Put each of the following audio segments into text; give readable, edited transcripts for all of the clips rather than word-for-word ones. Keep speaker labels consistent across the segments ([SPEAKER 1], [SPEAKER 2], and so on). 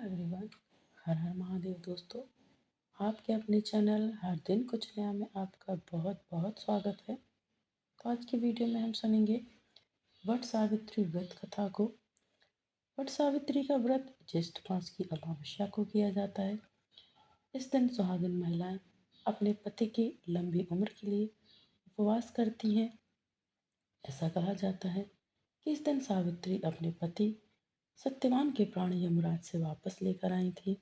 [SPEAKER 1] Everyone, हर हर महादेव दोस्तों। आपके अपने चैनल हर दिन कुछ नया में आपका बहुत बहुत स्वागत है। तो आज की वीडियो में हम सुनेंगे वट सावित्री व्रत कथा को। वट सावित्री का व्रत ज्येष्ठ मास की अमावस्या को किया जाता है। इस दिन सुहागिन महिलाएं अपने पति की लंबी उम्र के लिए उपवास करती हैं। ऐसा कहा जाता है कि इस दिन सावित्री अपने पति सत्यवान के प्राण यमराज से वापस लेकर आई थी।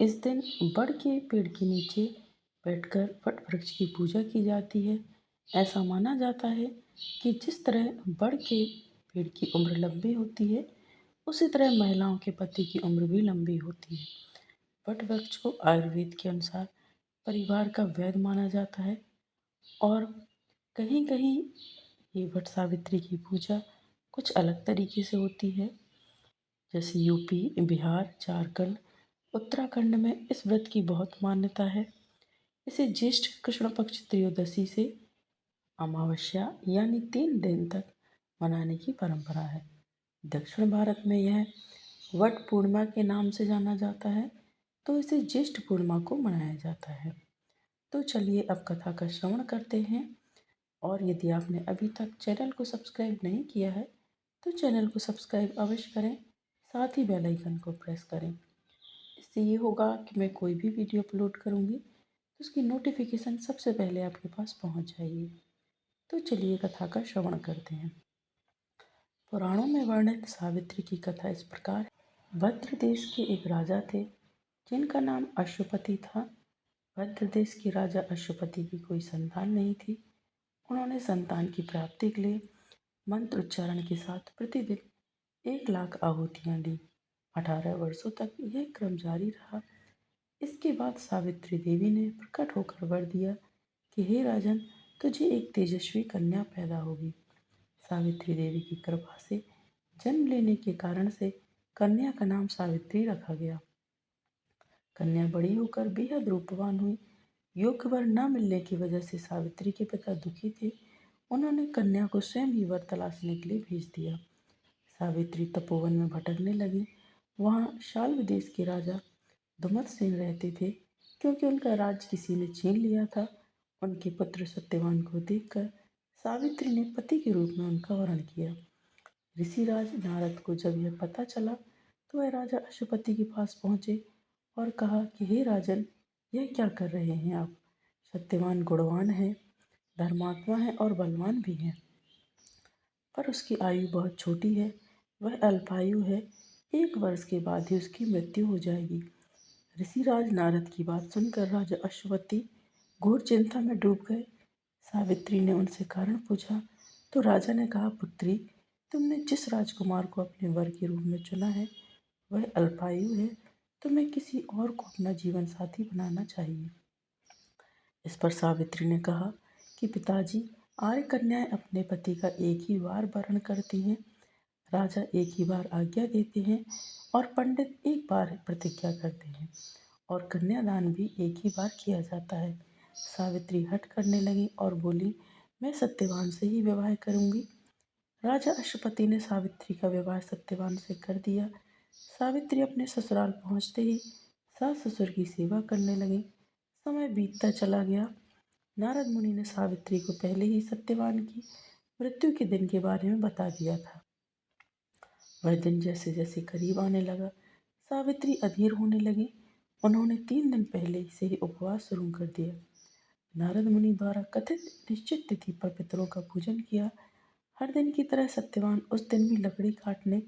[SPEAKER 1] इस दिन बड़ के पेड़ के नीचे बैठकर वट वृक्ष की पूजा की जाती है। ऐसा माना जाता है कि जिस तरह बड़ के पेड़ की उम्र लंबी होती है, उसी तरह महिलाओं के पति की उम्र भी लंबी होती है। वट वृक्ष को आयुर्वेद के अनुसार परिवार का वैद्य माना जाता है और कहीं कहीं ये वट सावित्री की पूजा कुछ अलग तरीके से होती है। जैसे यूपी, बिहार, झारखंड, उत्तराखंड में इस व्रत की बहुत मान्यता है। इसे ज्येष्ठ कृष्ण पक्ष त्रयोदशी से अमावस्या यानी 3 दिन तक मनाने की परंपरा है। दक्षिण भारत में यह वट पूर्णिमा के नाम से जाना जाता है, तो इसे ज्येष्ठ पूर्णिमा को मनाया जाता है। तो चलिए अब कथा का श्रवण करते हैं। और यदि आपने अभी तक चैनल को सब्सक्राइब नहीं किया है, तो चैनल को सब्सक्राइब अवश्य करें, साथ ही बेल आइकन को प्रेस करें। इससे ये होगा कि मैं कोई भी वीडियो अपलोड करूँगी तो उसकी नोटिफिकेशन सबसे पहले आपके पास पहुँच जाएगी। तो चलिए कथा का श्रवण करते हैं। पुराणों में वर्णित सावित्री की कथा इस प्रकार है। भद्र देश के एक राजा थे जिनका नाम अश्वपति था। भद्र देश के राजा अश्वपति की कोई संतान नहीं थी। उन्होंने संतान की प्राप्ति के लिए मंत्र उच्चारण के साथ प्रतिदिन 1 लाख आहुतियाँ दी। 18 वर्षों तक यह क्रम जारी रहा। इसके बाद सावित्री देवी ने प्रकट होकर वर दिया कि हे राजन, तुझे एक तेजस्वी कन्या पैदा होगी। सावित्री देवी की कृपा से जन्म लेने के कारण से कन्या का नाम सावित्री रखा गया। कन्या बड़ी होकर बेहद रूपवान हुई। योग्य वर न मिलने की वजह से सावित्री के पिता दुखी थे। उन्होंने कन्या को स्वयं ही वर तलाशने के लिए भेज दिया। सावित्री तपोवन में भटकने लगी। वहाँ शाल्व देश के राजा धुमतसेन रहते थे। क्योंकि उनका राज किसी ने छीन लिया था, उनके पुत्र सत्यवान को देखकर सावित्री ने पति के रूप में उनका वरण किया। ऋषिराज नारद को जब यह पता चला तो वह राजा अश्वपति के पास पहुंचे और कहा कि हे राजन, यह क्या कर रहे हैं आप? सत्यवान गुणवान है, धर्मात्मा है और बलवान भी है, पर उसकी आयु बहुत छोटी है। वह अल्पायु है। 1 वर्ष के बाद ही उसकी मृत्यु हो जाएगी। ऋषिराज नारद की बात सुनकर राजा अश्वपति घोर चिंता में डूब गए। सावित्री ने उनसे कारण पूछा तो राजा ने कहा, पुत्री, तुमने जिस राजकुमार को अपने वर के रूप में चुना है वह अल्पायु है। तुम्हें किसी और को अपना जीवन साथी बनाना चाहिए। इस पर सावित्री ने कहा कि पिताजी, आर्य कन्याएं अपने पति का एक ही बार वरण करती हैं। राजा एक ही बार आज्ञा देते हैं और पंडित एक बार प्रतिज्ञा करते हैं और कन्यादान भी एक ही बार किया जाता है। सावित्री हठ करने लगी और बोली, मैं सत्यवान से ही विवाह करूंगी। राजा अश्वपति ने सावित्री का विवाह सत्यवान से कर दिया। सावित्री अपने ससुराल पहुंचते ही सास ससुर की सेवा करने लगी। समय बीतता चला गया। नारद मुनि ने सावित्री को पहले ही सत्यवान की मृत्यु के दिन के बारे में बता दिया था। वह दिन जैसे जैसे करीब आने लगा, सावित्री अधीर होने लगी। उन्होंने 3 दिन पहले से ही उपवास शुरू कर दिया। नारद मुनि द्वारा कथित निश्चित तिथि पर पितरों का पूजन किया। हर दिन की तरह सत्यवान उस दिन भी लकड़ी काटने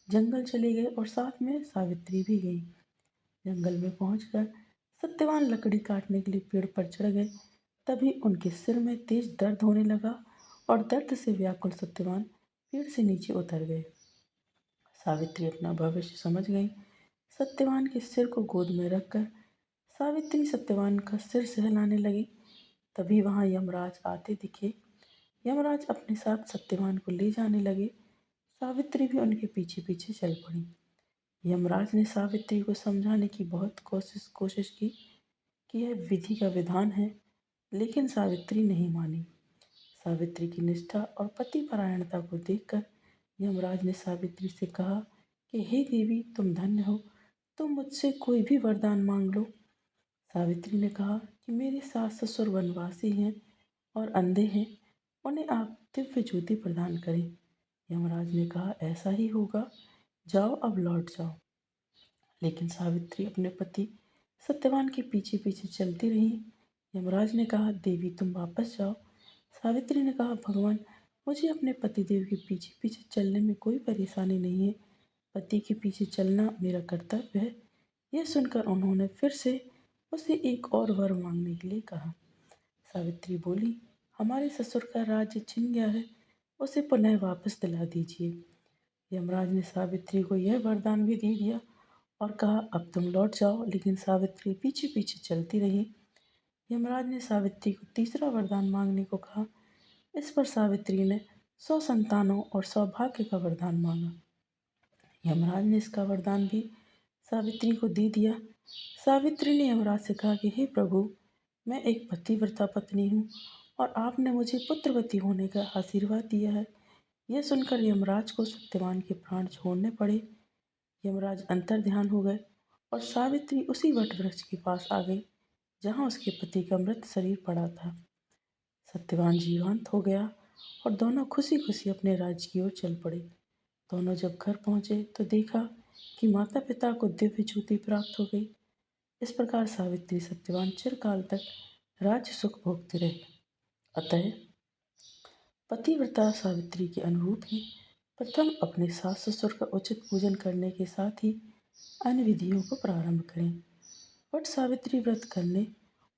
[SPEAKER 1] जंगल चले गए और साथ में सावित्री भी गई। जंगल में पहुंचकर सत्यवान लकड़ी काटने के लिए पेड़ पर चढ़ गए। तभी उनके सिर में तेज दर्द होने लगा और दर्द से व्याकुल सत्यवान पेड़ से नीचे उतर गए। सावित्री अपना भविष्य समझ गई। सत्यवान के सिर को गोद में रखकर सावित्री सत्यवान का सिर सहलाने लगी। तभी वहां यमराज आते दिखे। यमराज अपने साथ सत्यवान को ले जाने लगे। सावित्री भी उनके पीछे पीछे चल पड़ी। यमराज ने सावित्री को समझाने की बहुत कोशिश की कि यह विधि का विधान है, लेकिन सावित्री नहीं मानी। सावित्री की निष्ठा और पतिपरायणता को देखकर यमराज ने सावित्री से कहा कि हे देवी, तुम धन्य हो। तुम मुझसे कोई भी वरदान मांग लो। सावित्री ने कहा कि मेरे सास ससुर वनवासी हैं और अंधे हैं, उन्हें आप दिव्य ज्योति प्रदान करें। यमराज ने कहा ऐसा ही होगा, जाओ अब लौट जाओ। लेकिन सावित्री अपने पति सत्यवान के पीछे पीछे चलती रही। यमराज ने कहा देवी तुम वापस जाओ। सावित्री ने कहा भगवान, मुझे अपने पतिदेव के पीछे पीछे चलने में कोई परेशानी नहीं है, पति के पीछे चलना मेरा कर्तव्य है। यह सुनकर उन्होंने फिर से उसे एक और वर मांगने के लिए कहा। सावित्री बोली हमारे ससुर का राज्य छिन गया है, उसे पुनः वापस दिला दीजिए। यमराज ने सावित्री को यह वरदान भी दे दिया और कहा अब तुम लौट जाओ, लेकिन सावित्री पीछे पीछे चलती रही। यमराज ने सावित्री को तीसरा वरदान मांगने को कहा। इस पर सावित्री ने 100 संतानों और सौभाग्य का वरदान मांगा। यमराज ने इसका वरदान भी सावित्री को दे दिया। सावित्री ने यमराज से कहा कि हे प्रभु, मैं एक पतिव्रता पत्नी हूँ और आपने मुझे पुत्रवती होने का आशीर्वाद दिया है। यह सुनकर यमराज को सत्यवान के प्राण छोड़ने पड़े। यमराज अंतर्ध्यान हो गए और सावित्री उसी वट वृक्ष के पास आ गई जहाँ उसके पति का मृत शरीर पड़ा था। सत्यवान जीवंत हो गया और दोनों खुशी खुशी अपने राज्य की ओर चल पड़े। दोनों जब घर पहुंचे तो देखा कि माता पिता को दिव्य ज्योति प्राप्त हो गई। इस प्रकार सावित्री सत्यवान चिरकाल तक राज्य सुख भोगते रहे। अतः पतिव्रता सावित्री के अनुरूप ही प्रथम अपने सास ससुर का उचित पूजन करने के साथ ही अन्य विधियों को प्रारंभ करें। वट सावित्री व्रत करने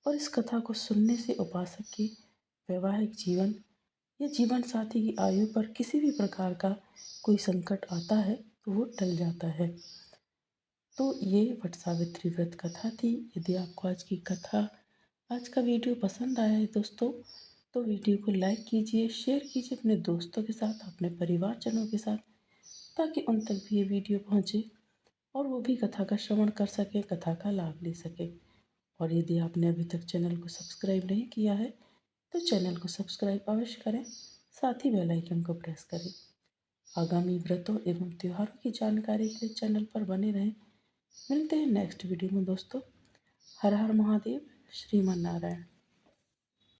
[SPEAKER 1] और इस कथा को सुनने से उपासक की वैवाहिक जीवन या जीवन साथी की आयु पर किसी भी प्रकार का कोई संकट आता है तो वो टल जाता है। तो ये वट सावित्री व्रत कथा थी। यदि आपको आज की कथा, आज का वीडियो पसंद आया है दोस्तों, तो वीडियो को लाइक कीजिए, शेयर कीजिए अपने दोस्तों के साथ, अपने परिवारजनों के साथ, ताकि उन तक भी ये वीडियो पहुँचे और वो भी कथा का श्रवण कर सके, कथा का लाभ ले सके। और यदि आपने अभी तक चैनल को सब्सक्राइब नहीं किया है तो चैनल को सब्सक्राइब अवश्य करें, साथ ही बेल आइकन को प्रेस करें। आगामी व्रतों एवं त्योहारों की जानकारी के लिए चैनल पर बने रहें। मिलते हैं नेक्स्ट वीडियो में दोस्तों। हर हर महादेव, श्रीमन नारायण।